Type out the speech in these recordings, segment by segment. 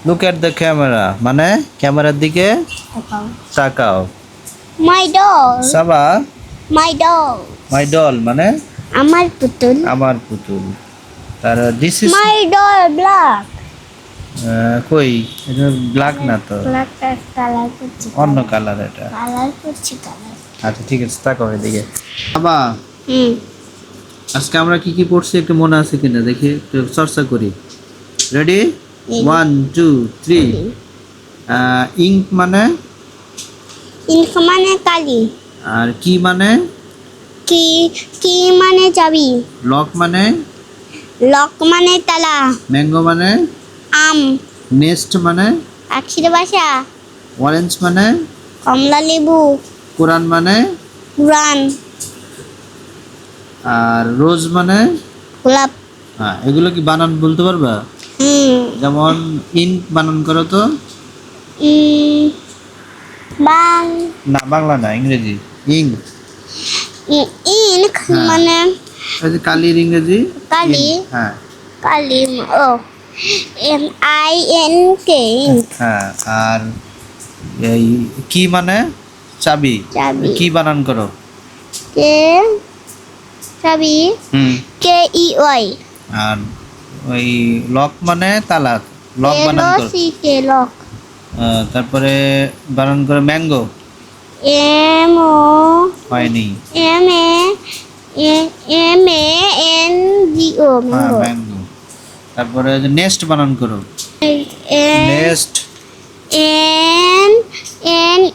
Look at the camera মানে ক্যামেরার দিকে তাকাও। My doll. Saba My doll. My doll মানে আমার পুতুল। আমার পুতুল। তার this is My doll black. কই এটা ব্ল্যাক না তো, Black কালার করছি। অন্য কালার এটা। কালার করছি কালার। আচ্ছা ঠিক আছে, তাকাও এদিকে। বাবা হুম। আজকে আমরা কি কি পড়ছি একটু মনে আছে কিনা দেখি, একটু চর্চা করি। রেডি? 1 2 3। ইঙ্ক মানে ইঙ্ক মানে কালি। আর কি মানে কি কি মানে চাবি। লক মানে লক মানে তালা। ম্যাঙ্গো মানে আম। নেস্ট মানে পাখির বাসা। অরেঞ্জ মানে কমলা লেবু। কোরআন মানে কুরআন। আর রোজ মানে গোলাপ। হ্যাঁ, এগুলো কি বানান বলতে পারবা? যেমন ইঙ্ক বানান করো তো। বাং না বাংলা না, ইংরেজি। ইঙ্ক ইঙ্ক হ্যাঁ। মানে ওই যে কালির ইংরেজি কালি। ink, হ্যাঁ কালি ও MINK ইঙ্ক। হ্যাঁ। আর এই কি মানে চাবি। চাবি। কি বানান করো? কে চাবি KEY। আর ওই লক মানে তালা, লক বানান করো। LOCK lock. তারপরে বানান করো ম্যাঙ্গো। MO হয়নি। MANGO হ্যাঁ ম্যাঙ্গো। ম্যাঙ্গো। তারপরে নেস্ট বানান করো। Nest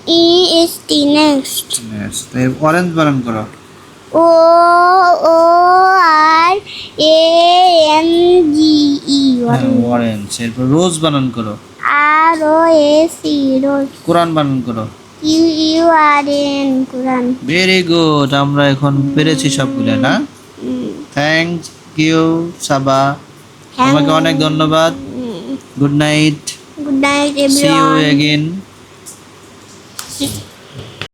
NEST next. Nest. Orange বানান করো। ORANGE orange. এরপর রোজ বানান করো। ROAC রোজ। কোরআন বানান করো। QURAN কুরআন। ভেরি গুড, আমরা এখন পেরেছি সবগুলো না। থ্যাংক ইউ সাবা, তোমাকে অনেক ধন্যবাদ। Good night, good night see you everyone. Again.